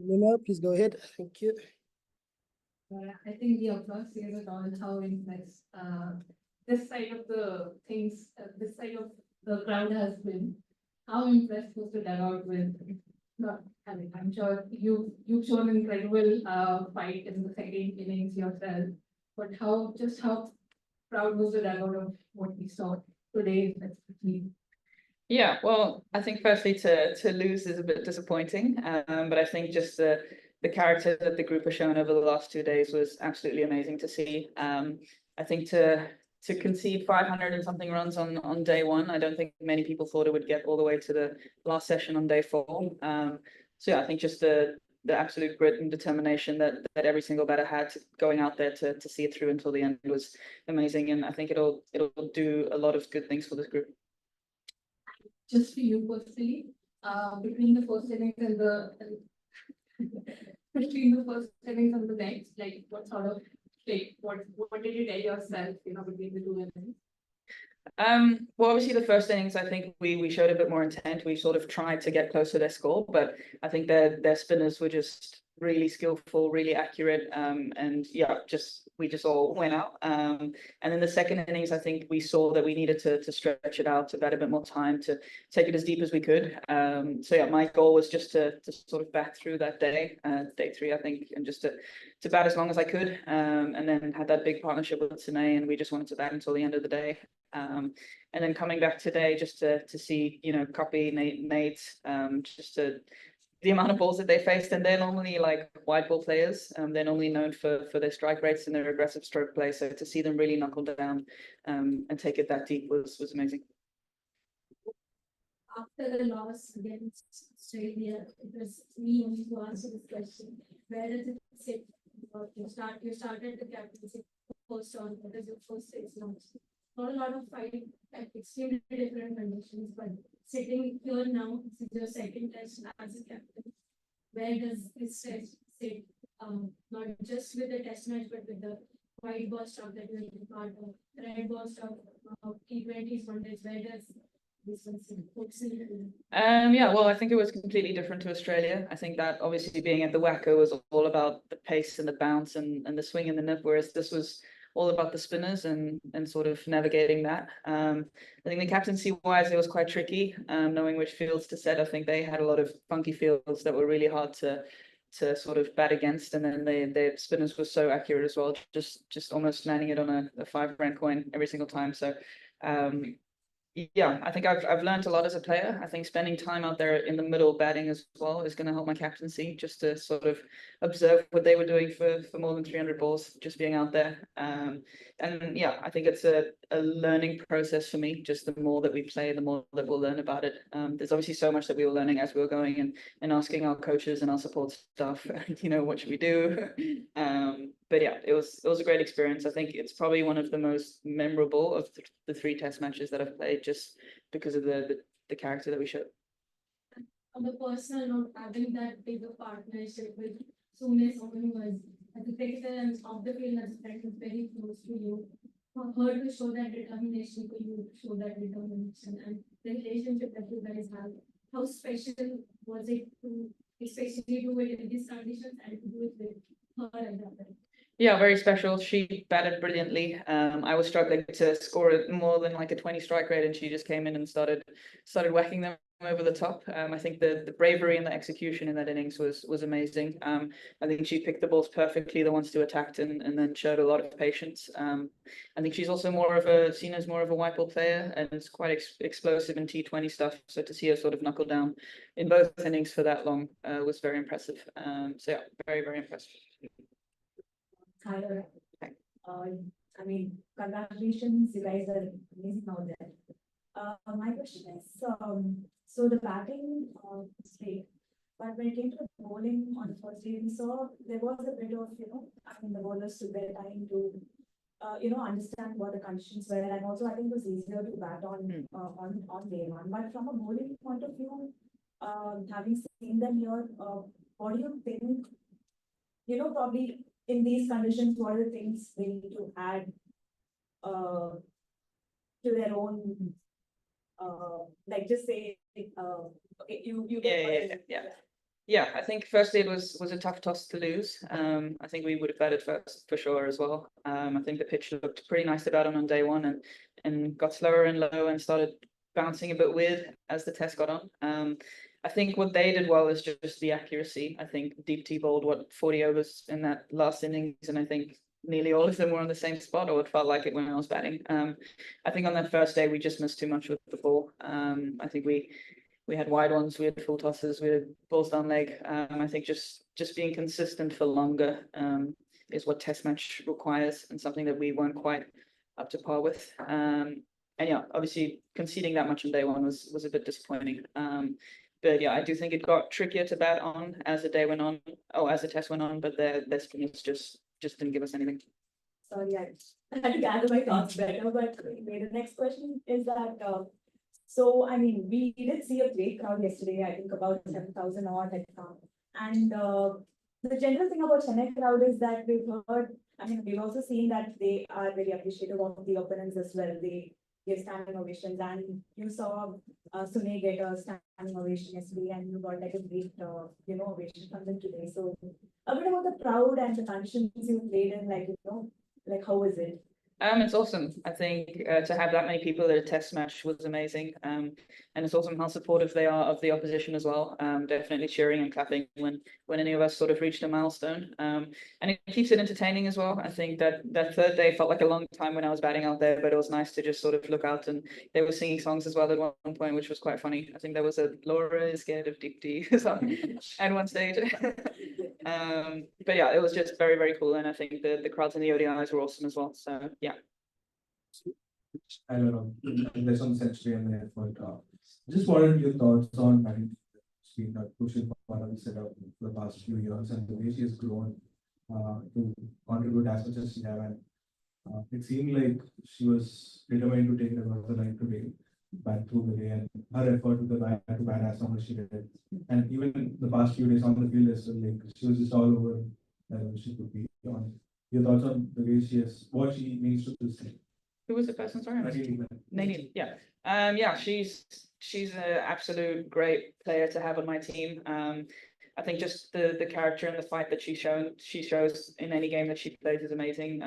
Nina, please go ahead. Thank you. I think the applause says it all how impressed this side of the things, this side of the crowd has been. How impressed was the dugout with? Not, I mean, I'm sure you've shown incredible fight in the second innings yourself, but how proud was the dugout of what we saw today specifically? Yeah, well, I think firstly to lose is a bit disappointing, but I think just the character that the group has shown over the last 2 days was absolutely amazing to see. I think to concede 500 and something runs on day one, I don't think many people thought it would get all the way to the last session on day 4. So yeah, I think just the absolute grit and determination that every single batter had going out there to see it through until the end was amazing, and I think it'll do a lot of good things for this group. Just for you personally, between the first innings and the between the first innings and the next, like what sort of what did you tell yourself, between the 2 innings? Well, obviously the first innings, I think we showed a bit more intent. We sort of tried to get close to their score, but I think their spinners were just really skillful, really accurate, and yeah, we just all went out. And then the second innings, I think we saw that we needed to stretch it out, to bat a bit more time, to take it as deep as we could. So yeah, my goal was just to sort of bat through that day 3, I think, and just to bat as long as I could, and then had that big partnership with Sine, and we just wanted to bat until the end of the day. And then coming back today just to see, Copy, Nate, just the amount of balls that they faced, and they're normally like wide ball players. They're normally known for their strike rates and their aggressive stroke play. So to see them really knuckle down and take it that deep was amazing. After the loss against Australia, it was me only who answered this question. Where does it sit? You started the captaincy first on. What is your first 6 months? Not a lot of fight at extremely different conditions, but sitting here now, this is your second test as a captain. Where does this test sit? Not just with the test match, but with the white ball stuff that you have been part of, red ball stuff, T20s, one days. Where does this one sit? Yeah, well, I think it was completely different to Australia. I think that obviously being at the WACO was all about the pace and the bounce and the swing and the nip, whereas this was all about the spinners and sort of navigating that. I think the captaincy wise, it was quite tricky, knowing which fields to set. I think they had a lot of funky fields that were really hard to sort of bat against, and then their spinners were so accurate as well, just almost landing it on a 5 rand coin every single time. So yeah, I think I've learned a lot as a player. I think spending time out there in the middle batting as well is going to help my captaincy, just to sort of observe what they were doing for more than 300 balls, just being out there. And yeah, I think it's a learning process for me. Just the more that we play, the more that we'll learn about it. There's obviously so much that we were learning as we were going and asking our coaches and our support staff, what should we do? But yeah, it was a great experience. I think it's probably one of the most memorable of the 3 test matches that I've played, just because of the character that we showed. On the personal note, having that bigger partnership with Sune, someone who was as a cricketer and off the field as a friend, was very close to you. For her to show that determination, for you to show that determination, and the relationship that you guys have, how special was it to especially do it in these conditions and to do it with her and her? Yeah, very special. She batted brilliantly. I was struggling to score more than like a 20 strike rate, and she just came in and started whacking them over the top. I think the bravery and the execution in that innings was amazing. I think she picked the balls perfectly, the ones to attack, and then showed a lot of patience. I think she's also seen as more of a white ball player, and it's quite explosive in T20 stuff. So to see her sort of knuckle down in both innings for that long was very impressive. So yeah, very, very impressive. Hi, I mean, congratulations, you guys are amazing out there. My question is, so the batting is great, but when it came to the bowling on the first day, we saw there was a bit of, the bowlers took their time to, understand what the conditions were, and also I think it was easier to bat on day 1. But from a bowling point of view, having seen them here, what do you think? Probably in these conditions, what are the things they need to add to their own, like just say, okay, you Yeah. Yeah, I think firstly it was a tough toss to lose. I think we would have batted first for sure as well. I think the pitch looked pretty nice to bat on day one and got slower and low and started bouncing a bit weird as the test got on. I think what they did well is just the accuracy. I think Deep T bowled 40 overs in that last innings, and I think nearly all of them were on the same spot, or it felt like it when I was batting. I think on that first day we just missed too much with the ball. I think we had wide ones, we had full tosses, we had balls down leg. I think just being consistent for longer is what Test match requires, and something that we weren't quite up to par with. And yeah, obviously conceding that much on day one was a bit disappointing. But yeah, I do think it got trickier to bat on as the day went on, or as the test went on. But their spinners just didn't give us anything. Sorry, I had to gather my thoughts better, but the next question is that, so, I mean, we did see a great crowd yesterday, I think about 7,000 odd had come. And the general thing about Chennai crowd is that we've heard, I mean, we've also seen that they are very appreciative of the opponents as well. They give standing ovations, and you saw Sune get a standing ovation yesterday, and you got like a great, ovation from them today. So a bit about the crowd and the conditions you played in, like, like how was it? It's awesome. I think to have that many people at a test match was amazing. And it's awesome how supportive they are of the opposition as well. Definitely cheering and clapping when any of us sort of reached a milestone. And it keeps it entertaining as well. I think that third day felt like a long time when I was batting out there, but it was nice to just sort of look out, and they were singing songs as well at one point, which was quite funny. I think there was a Laura is scared of Deep D at one stage. But yeah, it was just very, very cool. And I think the crowds in the ODIs were awesome as well. So yeah. I don't know, less on the century and the effort. Just wanted your thoughts on, I mean, she's been a crucial part of the setup for the past few years, and the way she has grown to contribute as much as she has. And it seemed like she was determined to take the line today, back through the day, and her effort with the bat to bat as long as she did. And even the past few days on the field as well, like she was just all over she could be on. Your thoughts on the way she is, what she means to this team? Who was the person? Sorry, Naini. Yeah. Yeah, she's an absolute great player to have on my team. I think just the character and the fight that she shows in any game that she plays is amazing.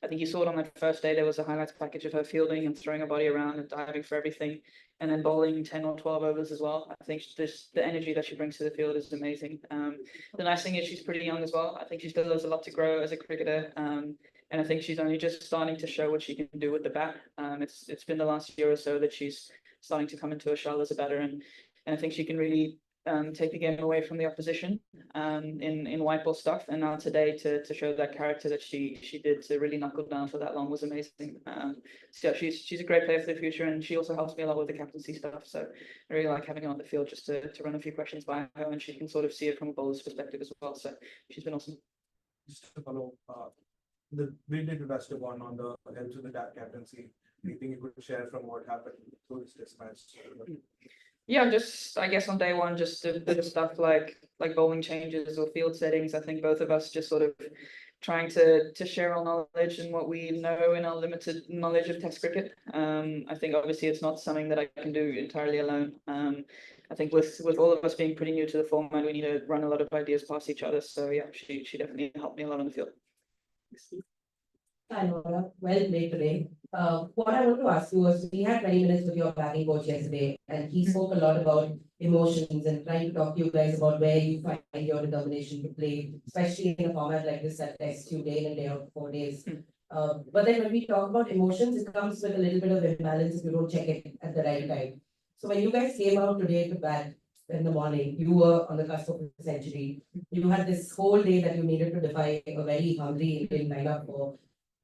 I think you saw it on that first day. There was a highlights package of her fielding and throwing her body around and diving for everything, and then bowling 10 or 12 overs as well. I think the energy that she brings to the field is amazing. The nice thing is she's pretty young as well. I think she still has a lot to grow as a cricketer. And I think she's only just starting to show what she can do with the bat. It's been the last year or so that she's starting to come into her shell as a batter, and I think she can really take the game away from the opposition in white ball stuff. And now today to show that character that she did to really knuckle down for that long was amazing. So yeah, she's a great player for the future, and she also helps me a lot with the captaincy stuff. So I really like having her on the field just to run a few questions by her, and she can sort of see it from a bowler's perspective as well. So she's been awesome. Just to follow the brilliant investor one on the helps with the captaincy. Anything you could share from what happened through this test match? Yeah, just I guess on day one, just a bit of stuff like bowling changes or field settings. I think both of us just sort of trying to share our knowledge and what we know in our limited knowledge of Test cricket. I think obviously it's not something that I can do entirely alone. I think with all of us being pretty new to the format, we need to run a lot of ideas past each other. So yeah, she definitely helped me a lot on the field. Hi, Laura. Well played today. What I want to ask you was, we had 20 minutes with your batting coach yesterday, and he spoke a lot about emotions and trying to talk to you guys about where you find your determination to play, especially in a format like this that tests you day in and day out for 4 days. But then when we talk about emotions, it comes with a little bit of imbalance if you don't check it at the right time. So when you guys came out today to bat in the morning, you were on the cusp of a century. You had this whole day that you needed to defy a very hungry Indian lineup for.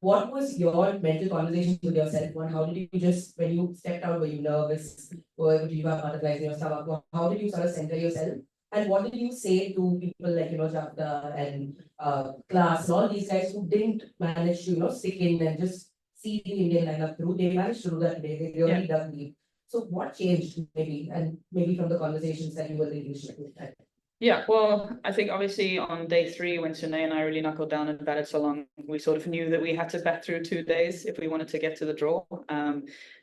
What was your mental conversation with yourself? One, how did you just, when you stepped out, were you nervous? Or did you have butterflies in your stomach? How did you sort of center yourself? And what did you say to people like, Japta and Class and all these guys who didn't manage to, stick in and just see the Indian lineup through? They managed to do that today. They really dug deep. So what changed maybe from the conversations that you were thinking? Yeah, well, I think obviously on day 3, when Sune and I really knuckled down and batted so long, we sort of knew that we had to bat through 2 days if we wanted to get to the draw.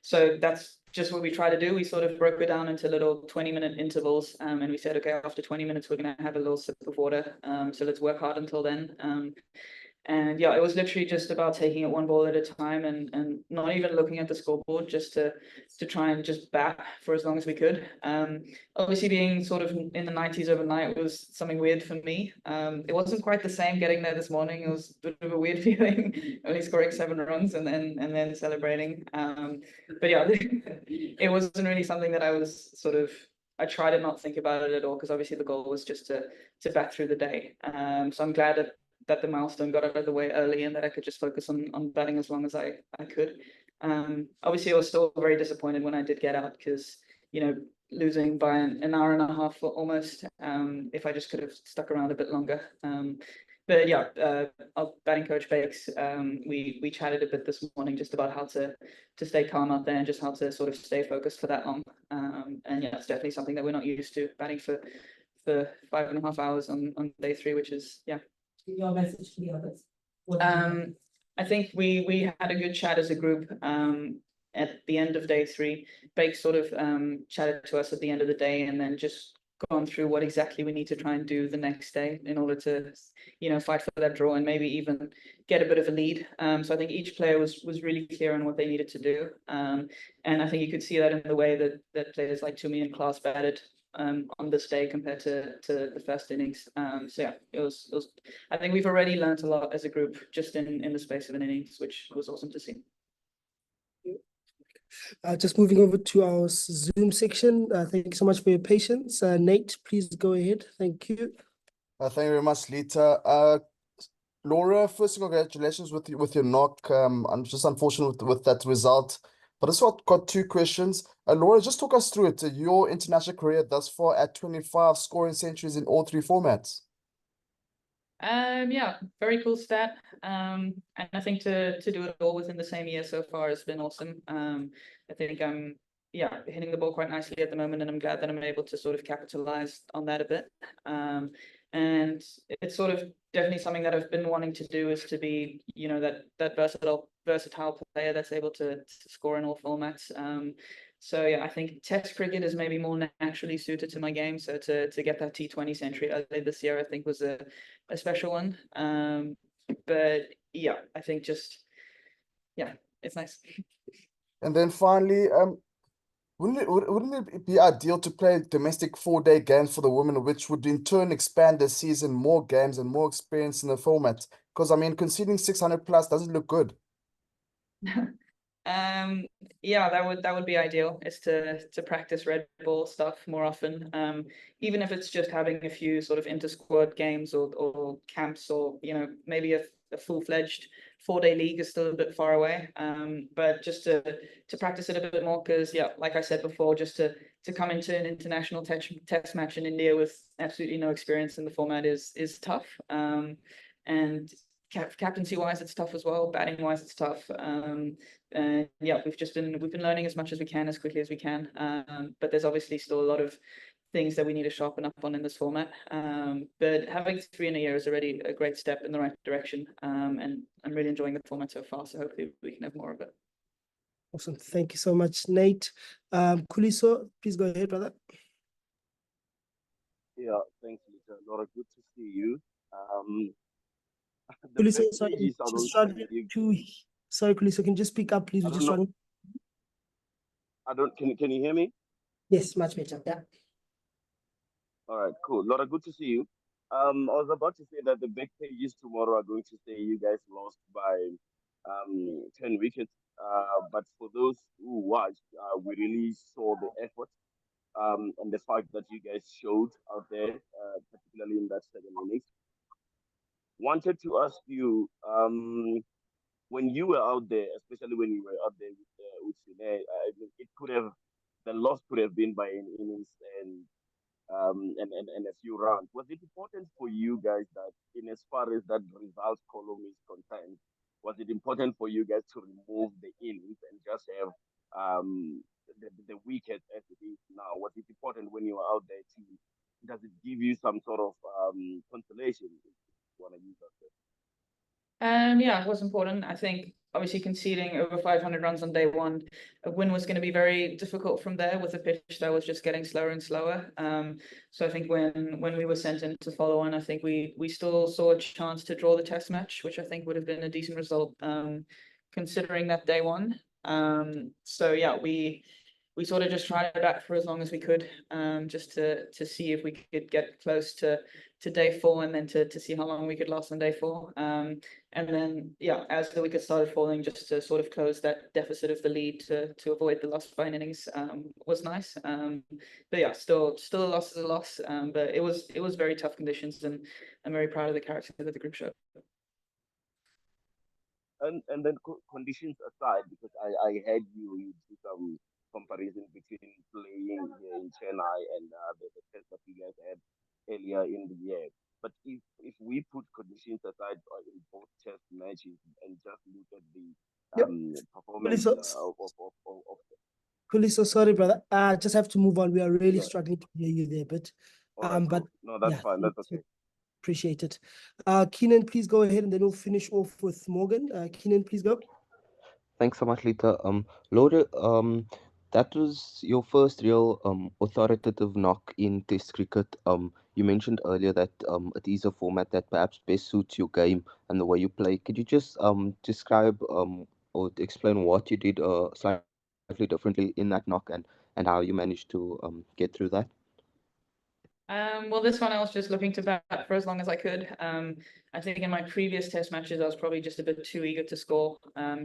So that's just what we try to do. We sort of broke it down into little 20-minute intervals, and we said, okay, after 20 minutes, we're going to have a little sip of water. So let's work hard until then. And yeah, it was literally just about taking it one ball at a time and not even looking at the scoreboard, just to try and just bat for as long as we could. Obviously being sort of in the 90s overnight was something weird for me. It wasn't quite the same getting there this morning. It was a bit of a weird feeling, only scoring 7 runs and then celebrating. But yeah, it wasn't really something that I tried to not think about it at all, because obviously the goal was just to bat through the day. So I'm glad that the milestone got out of the way early and that I could just focus on batting as long as I could. Obviously I was still very disappointed when I did get out, because, you know, losing by an hour and a half almost, if I just could have stuck around a bit longer. But yeah, our batting coach Bakes, we chatted a bit this morning just about how to stay calm out there and just how to sort of stay focused for that long. And yeah, it's definitely something that we're not used to, batting for 5.5 hours on day 3, which is, yeah. Your message to the others. I think we had a good chat as a group at the end of day 3. Bake sort of chatted to us at the end of the day, and then just gone through what exactly we need to try and do the next day in order to, you know, fight for that draw and maybe even get a bit of a lead. So I think each player was really clear on what they needed to do, and I think you could see that in the way that players like Tumi and Klaas batted on this day compared to the first innings. So yeah, it was I think we've already learned a lot as a group just in the space of an innings, which was awesome to see. Just moving over to our Zoom section. Thank you so much for your patience. Nate, please go ahead. Thank you. Thank you very much, Lita. Laura, first, congratulations with your knock. I'm just unfortunate with that result. But I just got 2 questions. Laura, just talk us through it. Your international career thus far at 25 scoring centuries in all 3 formats. Yeah, very cool stat. And I think to do it all within the same year so far has been awesome. I think I'm hitting the ball quite nicely at the moment, and I'm glad that I'm able to sort of capitalize on that a bit. And it's sort of definitely something that I've been wanting to do, is to be, you know, that versatile player that's able to score in all formats. So yeah, I think Test cricket is maybe more naturally suited to my game. So to get that T20 century early this year, I think was a special one. But yeah, I think just, yeah, it's nice. And then finally, wouldn't it be ideal to play domestic 4-day games for the women, which would in turn expand the season, more games and more experience in the format? Because I mean, conceding 600 plus doesn't look good. Yeah, that would be ideal, is to practice red ball stuff more often. Even if it's just having a few sort of inter-squad games or camps, or, you know, maybe a full-fledged 4-day league is still a bit far away. But just to practice it a bit more, because yeah, like I said before, just to come into an international test match in India with absolutely no experience in the format is tough. And captaincy wise, it's tough as well. Batting wise, it's tough. And yeah, we've been learning as much as we can, as quickly as we can. But there's obviously still a lot of things that we need to sharpen up on in this format. But having 3 in a year is already a great step in the right direction. And I'm really enjoying the format so far. So hopefully we can have more of it. Awesome. Thank you so much, Nate. Kuliso, please go ahead, brother. Yeah, thanks, Lisa. Laura, good to see you. Kuliso, best sorry, pages are just those struggling to. Sorry, Kuliso, can you just speak up, please? I We're don't just know. struggling. Can you hear me? Yes, much better. Yeah. All right, cool. Laura, good to see you. I was about to say that the big pages tomorrow are going to say you guys lost by 10 wickets. But for those who watched, we really saw the effort and the fact that you guys showed out there, particularly in that second innings. Wanted to ask you, when you were out there, especially when you were out there with Sine, I mean, the loss could have been by an innings and a few rounds. Was it important for you guys that, in as far as that result column is concerned, was it important for you guys to remove the innings and just have the wickets as it is now? Was it important when you were out there to? Does it give you some sort of consolation? If you want to use that? Yeah, it was important. I think obviously conceding over 500 runs on day one, a win was going to be very difficult from there with a pitch that was just getting slower and slower. So I think when we were sent in to follow on, I think we still saw a chance to draw the test match, which I think would have been a decent result, considering that day one. So yeah, we sort of just tried it back for as long as we could, just to see if we could get close to day four, and then to see how long we could last on day four. And then yeah, as the wickets started falling, just to sort of close that deficit of the lead to avoid the loss by innings was nice. But yeah, still a loss is a loss. But it was very tough conditions, and I'm very proud of the character that the group showed. And then conditions aside, because I heard you do some comparison between playing here in Chennai and the test that you guys had earlier in the year. But if we put conditions aside in both test matches and just look at the Yep. performance of Coolly, so sorry, brother. I just have to move on. We are really no, struggling to hear you there, but all right, but cool. No, that's yeah, fine. That's okay. appreciate it. Keenan, please go ahead, and then we'll finish off with Morgan. Keenan, please go. Thanks so much, Lita. Laura, that was your first real authoritative knock in Test cricket. You mentioned earlier that it is a format that perhaps best suits your game and the way you play. Could you just describe or explain what you did slightly differently in that knock, and how you managed to get through that? Well, this one I was just looking to bat for as long as I could. I think in my previous test matches, I was probably just a bit too eager to score,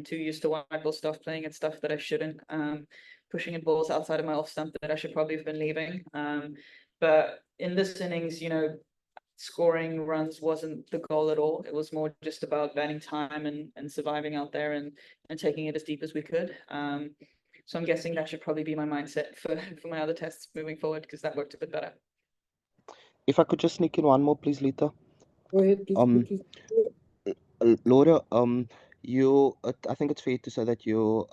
too used to white ball stuff, playing at stuff that I shouldn't, pushing at balls outside of my off stump that I should probably have been leaving. But in this innings, scoring runs wasn't the goal at all. It was more just about batting time and surviving out there and taking it as deep as we could. So I'm guessing that should probably be my mindset for my other tests moving forward, because that worked a bit better. If I could just sneak in one more, please, Lita. Go ahead, please. Laura, I think it's fair to say that you're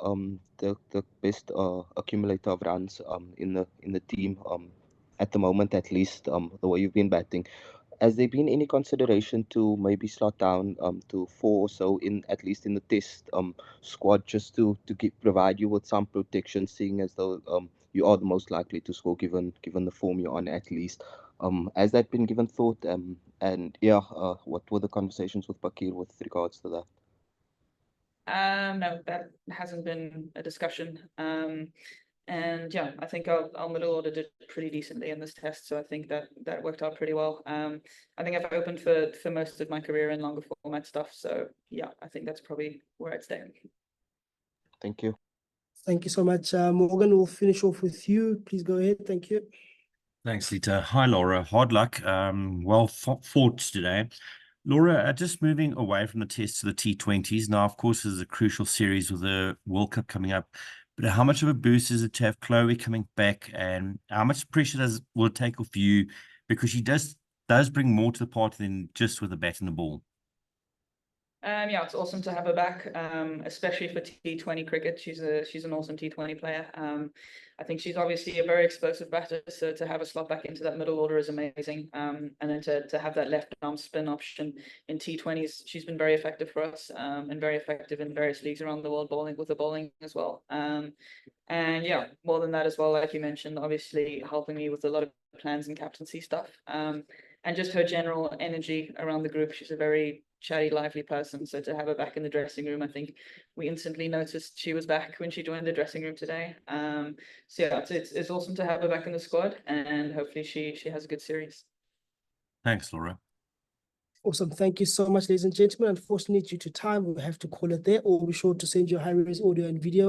the best accumulator of runs in the team at the moment, at least the way you've been batting. Has there been any consideration to maybe slot down to 4 or so at least in the test squad, just to provide you with some protection, seeing as though you are the most likely to score given the form you're on, at least? Has that been given thought? And yeah, what were the conversations with Bakir with regards to that? No, that hasn't been a discussion. And yeah, I think our middle order did pretty decently in this test, so I think that worked out pretty well. I think I've opened for most of my career in longer format stuff, so yeah, I think that's probably where I'd stay. Thank you. Thank you so much. Morgan, we'll finish off with you. Please go ahead. Thank you. Thanks, Lita. Hi, Laura. Hard luck. Well fought today. Laura, just moving away from the tests to the T20s. Now, of course, there's a crucial series with the World Cup coming up. But how much of a boost is it to have Chloe coming back, and how much pressure will it take off you? Because she does bring more to the party than just with the bat and the ball. Yeah, it's awesome to have her back, especially for T20 cricket. She's an awesome T20 player. I think she's obviously a very explosive batter, so to have a slot back into that middle order is amazing. And then to have that left arm spin option in T20s, she's been very effective for us, and very effective in various leagues around the world, with the bowling as well. And yeah, more than that as well, like you mentioned, obviously helping me with a lot of plans and captaincy stuff. And just her general energy around the group. She's a very chatty, lively person. So to have her back in the dressing room, I think we instantly noticed she was back when she joined the dressing room today. So yeah, it's awesome to have her back in the squad, and hopefully she has a good series. Thanks, Laura. Awesome. Thank you so much, ladies and gentlemen. Unfortunately, due to time, we'll have to call it there, or be sure to send you high-res audio and video